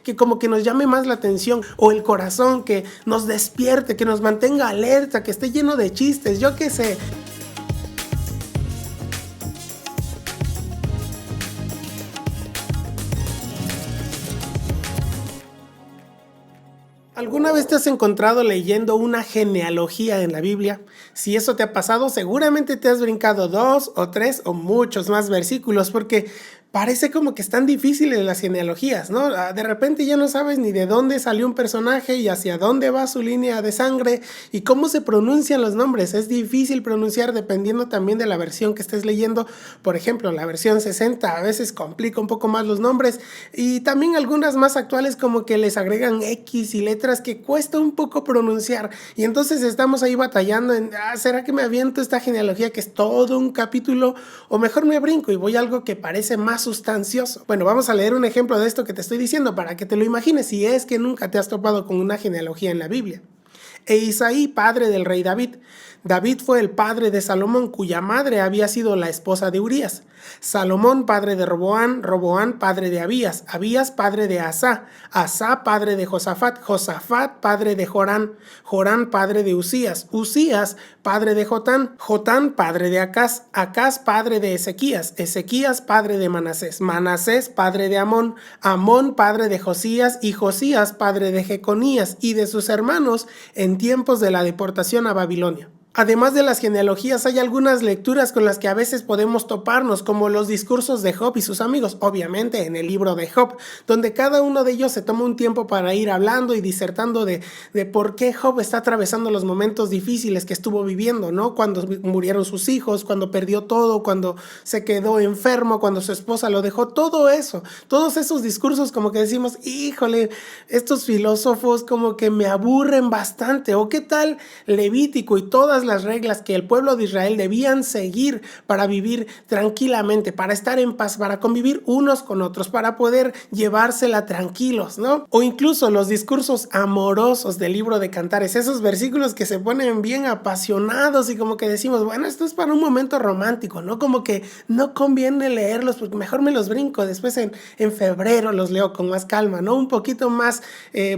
que como que nos llame más la atención, o el corazón que nos despierte, que nos mantenga alerta, que esté lleno de chistes, yo qué sé. ¿Alguna vez te has encontrado leyendo una genealogía en la Biblia? Si eso te ha pasado, seguramente te has brincado 2 o 3 o muchos más versículos, porque parece como que están difíciles las genealogías, ¿no? De repente ya no sabes ni de dónde salió un personaje y hacia dónde va su línea de sangre y cómo se pronuncian los nombres. Es difícil pronunciar dependiendo también de la versión que estés leyendo. Por ejemplo, la versión 60 a veces complica un poco más los nombres, y también algunas más actuales como que les agregan X y letras que cuesta un poco pronunciar, y entonces estamos ahí batallando en, ¿será que me aviento esta genealogía que es todo un capítulo, o mejor me brinco y voy a algo que parece más sustancioso? Bueno, vamos a leer un ejemplo de esto que te estoy diciendo para que te lo imagines si es que nunca te has topado con una genealogía en la Biblia. Isaí, padre del rey David. David fue el padre de Salomón, cuya madre había sido la esposa de Urías. Salomón, padre de Roboán. Roboán, padre de Abías. Abías, padre de Asá. Asá, padre de Josafat. Josafat, padre de Jorán. Jorán, padre de Usías. Usías, padre de Jotán. Jotán, padre de Acaz. Acaz, padre de Ezequías. Ezequías, padre de Manasés. Manasés, padre de Amón. Amón, padre de Josías. Y Josías, padre de Jeconías y de sus hermanos en tiempos de la deportación a Babilonia. Además de las genealogías, hay algunas lecturas con las que a veces podemos toparnos, como los discursos de Job y sus amigos, obviamente en el libro de Job, donde cada uno de ellos se toma un tiempo para ir hablando y disertando de por qué Job está atravesando los momentos difíciles que estuvo viviendo, ¿no? Cuando murieron sus hijos, cuando perdió todo, cuando se quedó enfermo, cuando su esposa lo dejó, todo eso, todos esos discursos como que decimos, híjole, estos filósofos como que me aburren bastante. O qué tal Levítico y todas las reglas que el pueblo de Israel debían seguir para vivir tranquilamente, para estar en paz, para convivir unos con otros, para poder llevársela tranquilos, ¿no? O incluso los discursos amorosos del libro de Cantares, esos versículos que se ponen bien apasionados y como que decimos, bueno, esto es para un momento romántico, ¿no? Como que no conviene leerlos porque mejor me los brinco, después en febrero los leo con más calma, ¿no? Un poquito más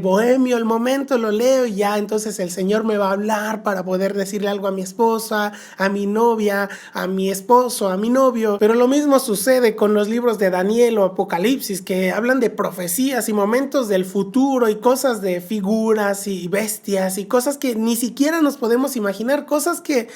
bohemio el momento, lo leo y ya entonces el Señor me va a hablar para poder decirle algo a mi esposa, a mi novia, a mi esposo, a mi novio. Pero lo mismo sucede con los libros de Daniel o Apocalipsis, que hablan de profecías y momentos del futuro y cosas de figuras y bestias y cosas que ni siquiera nos podemos imaginar, cosas que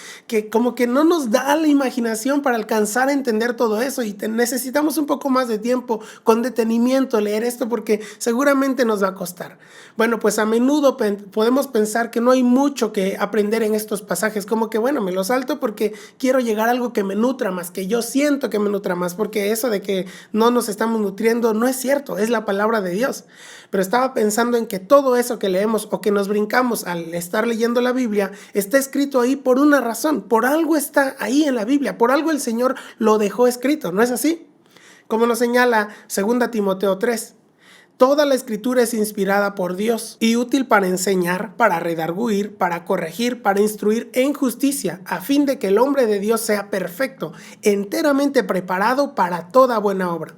como que no nos da la imaginación para alcanzar a entender todo eso, y necesitamos un poco más de tiempo, con detenimiento, leer esto porque seguramente nos va a costar. Bueno, pues a menudo podemos pensar que no hay mucho que aprender en estos pasajes, como que bueno, me lo salto porque quiero llegar a algo que me nutra más, que yo siento que me nutra más, porque eso de que no nos estamos nutriendo no es cierto, es la palabra de Dios. Pero estaba pensando en que todo eso que leemos o que nos brincamos al estar leyendo la Biblia está escrito ahí por una razón, por algo está ahí en la Biblia, por algo el Señor lo dejó escrito, ¿no es así? Como nos señala 2 Timoteo 3. Toda la escritura es inspirada por Dios y útil para enseñar, para redarguir, para corregir, para instruir en justicia, a fin de que el hombre de Dios sea perfecto, enteramente preparado para toda buena obra.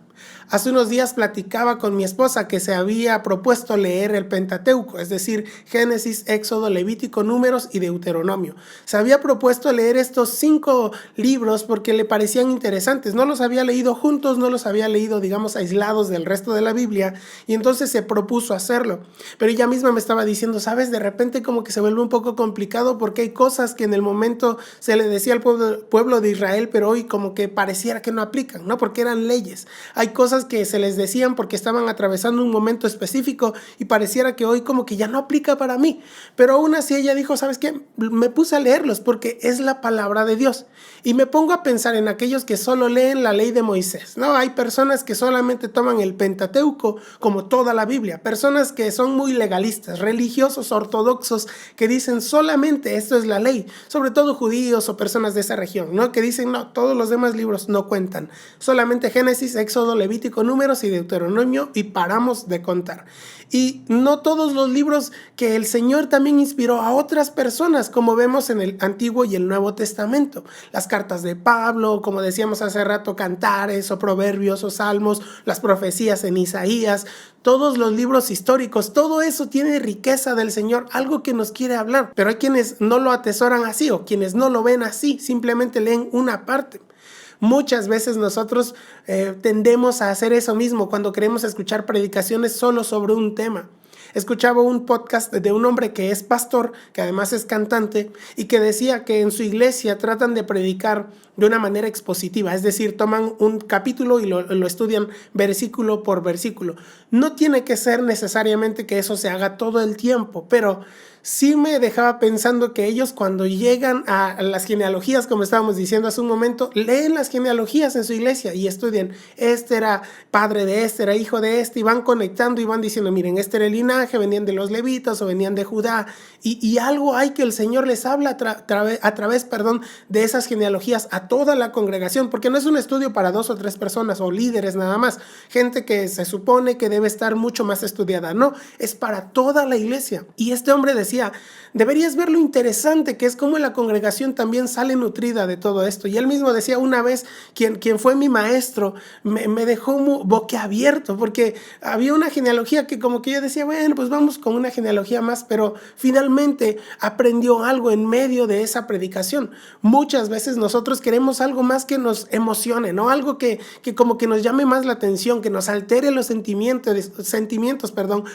Hace unos días platicaba con mi esposa que se había propuesto leer el Pentateuco, es decir, Génesis, Éxodo, Levítico, Números y Deuteronomio. Se había propuesto leer estos 5 libros porque le parecían interesantes. No los había leído juntos, no los había leído, digamos, aislados del resto de la Biblia, y entonces se propuso hacerlo. Pero ella misma me estaba diciendo, ¿sabes? De repente como que se vuelve un poco complicado porque hay cosas que en el momento se le decía al pueblo de Israel, pero hoy como que pareciera que no aplican, ¿no? Porque eran leyes. Hay cosas que se les decían porque estaban atravesando un momento específico y pareciera que hoy como que ya no aplica para mí. Pero aún así ella dijo, ¿sabes qué? Me puse a leerlos porque es la palabra de Dios. Y me pongo a pensar en aquellos que solo leen la ley de Moisés, ¿no? Hay personas que solamente toman el Pentateuco como toda la Biblia. Personas que son muy legalistas, religiosos, ortodoxos, que dicen solamente esto es la ley. Sobre todo judíos o personas de esa región, ¿no? Que dicen, no, todos los demás libros no cuentan. Solamente Génesis, Éxodo, Levítico, Números y Deuteronomio y paramos de contar. Y no todos los libros que el Señor también inspiró a otras personas, como vemos en el Antiguo y el Nuevo Testamento. Las cartas de Pablo, como decíamos hace rato, Cantares o Proverbios o Salmos, las profecías en Isaías, todos los libros históricos, todo eso tiene riqueza del Señor, algo que nos quiere hablar. Pero hay quienes no lo atesoran así o quienes no lo ven así, simplemente leen una parte. Muchas veces nosotros tendemos a hacer eso mismo cuando queremos escuchar predicaciones solo sobre un tema. Escuchaba un podcast de un hombre que es pastor, que además es cantante, y que decía que en su iglesia tratan de predicar de una manera expositiva, es decir, toman un capítulo y lo estudian versículo por versículo. No tiene que ser necesariamente que eso se haga todo el tiempo, pero sí me dejaba pensando que ellos cuando llegan a las genealogías, como estábamos diciendo hace un momento, leen las genealogías en su iglesia y estudian, este era padre de este, era hijo de este, y van conectando y van diciendo, miren, este era el linaje, venían de los levitas o venían de Judá, y algo hay que el Señor les habla a través de esas genealogías a toda la congregación, porque no es un estudio para 2 o 3 personas o líderes nada más, gente que se supone que debe estar mucho más estudiada, no, es para toda la iglesia. Y este hombre decía, deberías ver lo interesante que es cómo la congregación también sale nutrida de todo esto. Y él mismo decía una vez, quien fue mi maestro, me dejó boquiabierto, porque había una genealogía que como que yo decía, bueno, pues vamos con una genealogía más, pero finalmente aprendió algo en medio de esa predicación. Muchas veces nosotros queremos algo más que nos emocione, ¿no? Algo que como que nos llame más la atención, que nos altere los sentimientos,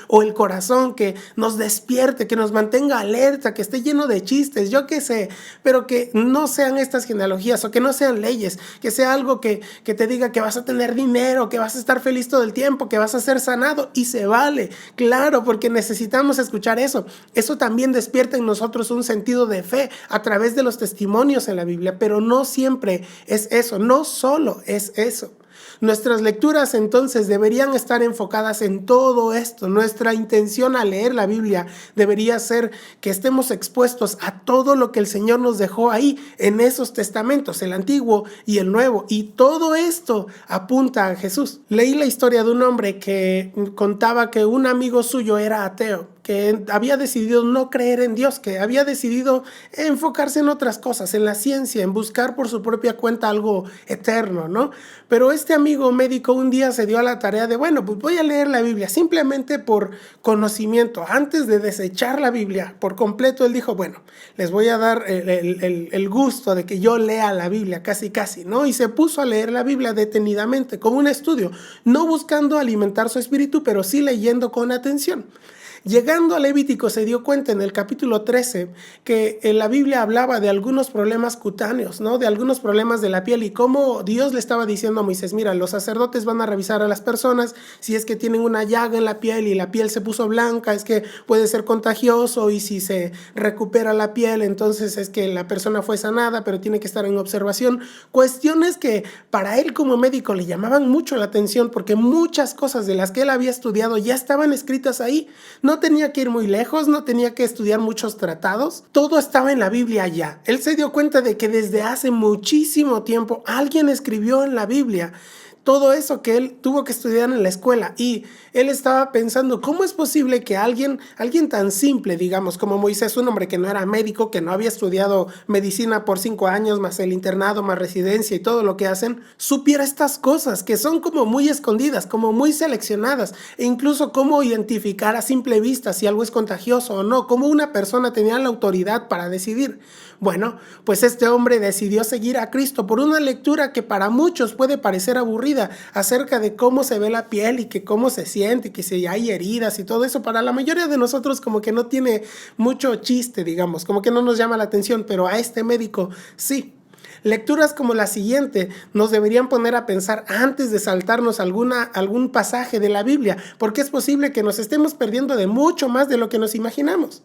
o el corazón, que nos despierte, que nos mantenga alerta, que esté lleno de chistes, yo qué sé, pero que no sean estas genealogías o que no sean leyes, que sea algo que te diga que vas a tener dinero, que vas a estar feliz todo el tiempo, que vas a ser sanado, y se vale, claro, porque necesitamos escuchar eso. Eso también despierta en nosotros un sentido de fe a través de los testimonios en la Biblia, pero no siempre es eso, no solo es eso. Nuestras lecturas entonces deberían estar enfocadas en todo esto. Nuestra intención al leer la Biblia debería ser que estemos expuestos a todo lo que el Señor nos dejó ahí en esos testamentos, el Antiguo y el Nuevo, y todo esto apunta a Jesús. Leí la historia de un hombre que contaba que un amigo suyo era ateo, que había decidido no creer en Dios, que había decidido enfocarse en otras cosas, en la ciencia, en buscar por su propia cuenta algo eterno, ¿no? Pero este amigo médico un día se dio a la tarea de, bueno, pues voy a leer la Biblia, simplemente por conocimiento. Antes de desechar la Biblia por completo, él dijo, bueno, les voy a dar el gusto de que yo lea la Biblia, casi, ¿no? Y se puso a leer la Biblia detenidamente, como un estudio, no buscando alimentar su espíritu, pero sí leyendo con atención. Llegando a Levítico se dio cuenta en el capítulo 13 que en la Biblia hablaba de algunos problemas cutáneos, ¿no? De algunos problemas de la piel, y cómo Dios le estaba diciendo a Moisés, mira, los sacerdotes van a revisar a las personas si es que tienen una llaga en la piel y la piel se puso blanca, es que puede ser contagioso, y si se recupera la piel, entonces es que la persona fue sanada, pero tiene que estar en observación. Cuestiones que para él como médico le llamaban mucho la atención, porque muchas cosas de las que él había estudiado ya estaban escritas ahí. No tenía que ir muy lejos, no tenía que estudiar muchos tratados, todo estaba en la Biblia ya. Él se dio cuenta de que desde hace muchísimo tiempo alguien escribió en la Biblia todo eso que él tuvo que estudiar en la escuela, y él estaba pensando, ¿cómo es posible que alguien tan simple, digamos, como Moisés, un hombre que no era médico, que no había estudiado medicina por 5 años, más el internado, más residencia y todo lo que hacen, supiera estas cosas que son como muy escondidas, como muy seleccionadas, e incluso cómo identificar a simple vista si algo es contagioso o no, cómo una persona tenía la autoridad para decidir? Bueno, pues este hombre decidió seguir a Cristo por una lectura que para muchos puede parecer aburrida, acerca de cómo se ve la piel y que cómo se siente, que si hay heridas y todo eso. Para la mayoría de nosotros como que no tiene mucho chiste, digamos, como que no nos llama la atención, pero a este médico sí. Lecturas como la siguiente nos deberían poner a pensar antes de saltarnos algún pasaje de la Biblia, porque es posible que nos estemos perdiendo de mucho más de lo que nos imaginamos.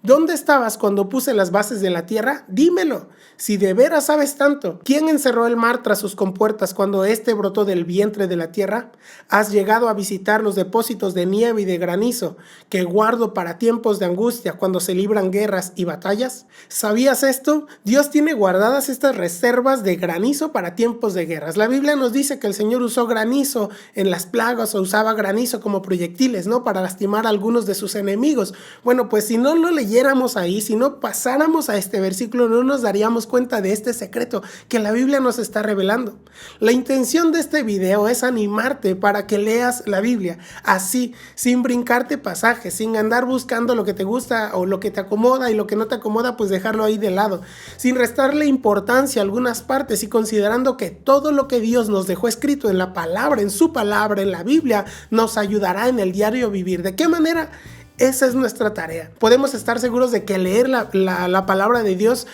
¿Dónde estabas cuando puse las bases de la tierra? Dímelo, si de veras sabes tanto. ¿Quién encerró el mar tras sus compuertas cuando éste brotó del vientre de la tierra? ¿Has llegado a visitar los depósitos de nieve y de granizo que guardo para tiempos de angustia cuando se libran guerras y batallas? ¿Sabías esto? Dios tiene guardadas estas reservas de granizo para tiempos de guerras. La Biblia nos dice que el Señor usó granizo en las plagas, o usaba granizo como proyectiles, ¿no? Para lastimar a algunos de sus enemigos. Bueno, pues si no lo leyéramos ahí, si no pasáramos a este versículo, no nos daríamos cuenta de este secreto que la Biblia nos está revelando. La intención de este video es animarte para que leas la Biblia así, sin brincarte pasajes, sin andar buscando lo que te gusta o lo que te acomoda, y lo que no te acomoda pues dejarlo ahí de lado, sin restarle importancia a algunas partes y considerando que todo lo que Dios nos dejó escrito en la palabra, en su palabra, en la Biblia, nos ayudará en el diario vivir. ¿De qué manera? Esa es nuestra tarea. Podemos estar seguros de que leer la palabra de Dios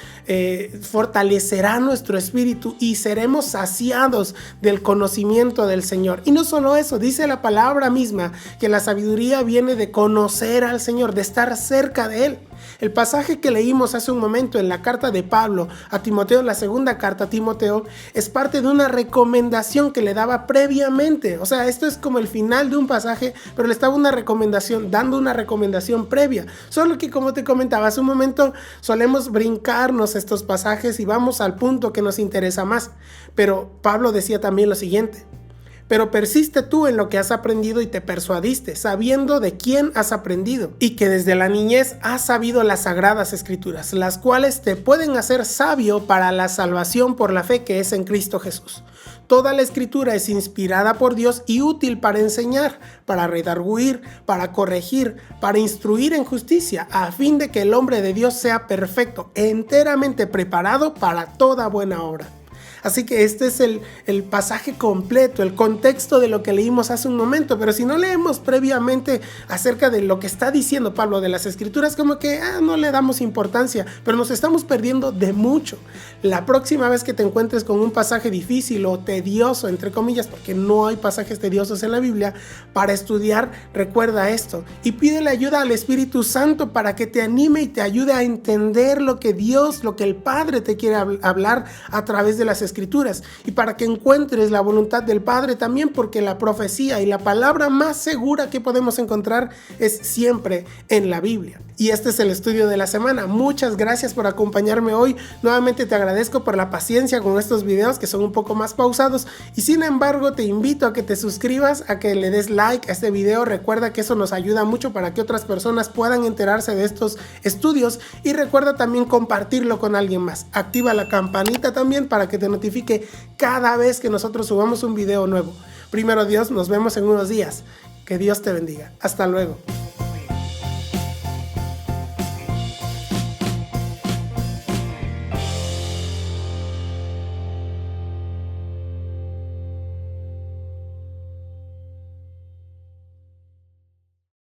fortalecerá nuestro espíritu y seremos saciados del conocimiento del Señor. Y no solo eso, dice la palabra misma que la sabiduría viene de conocer al Señor, de estar cerca de Él. El pasaje que leímos hace un momento en la carta de Pablo a Timoteo, la segunda carta a Timoteo, es parte de una recomendación que le daba previamente. O sea, esto es como el final de un pasaje, pero le estaba dando una recomendación previa. Solo que, como te comentaba hace un momento, solemos brincarnos estos pasajes y vamos al punto que nos interesa más. Pero Pablo decía también lo siguiente: pero persiste tú en lo que has aprendido y te persuadiste, sabiendo de quién has aprendido, y que desde la niñez has sabido las sagradas escrituras, las cuales te pueden hacer sabio para la salvación por la fe que es en Cristo Jesús. Toda la escritura es inspirada por Dios y útil para enseñar, para redarguir, para corregir, para instruir en justicia, a fin de que el hombre de Dios sea perfecto, enteramente preparado para toda buena obra. Así que este es el pasaje completo, el contexto de lo que leímos hace un momento. Pero si no leemos previamente acerca de lo que está diciendo Pablo de las escrituras, como que no le damos importancia, pero nos estamos perdiendo de mucho. La próxima vez que te encuentres con un pasaje difícil o tedioso, entre comillas, porque no hay pasajes tediosos en la Biblia, para estudiar, recuerda esto y pídele ayuda al Espíritu Santo para que te anime y te ayude a entender lo que Dios, lo que el Padre te quiere hablar a través de las escrituras, y para que encuentres la voluntad del Padre también, porque la profecía y la palabra más segura que podemos encontrar es siempre en la Biblia. Y este es el estudio de la semana. Muchas gracias por acompañarme hoy. Nuevamente te agradezco por la paciencia con estos videos que son un poco más pausados, y sin embargo te invito a que te suscribas, a que le des like a este video. Recuerda que eso nos ayuda mucho para que otras personas puedan enterarse de estos estudios, y recuerda también compartirlo con alguien más. Activa la campanita también para que te notifique cada vez que nosotros subamos un video nuevo. Primero Dios, nos vemos en unos días. Que Dios te bendiga. Hasta luego.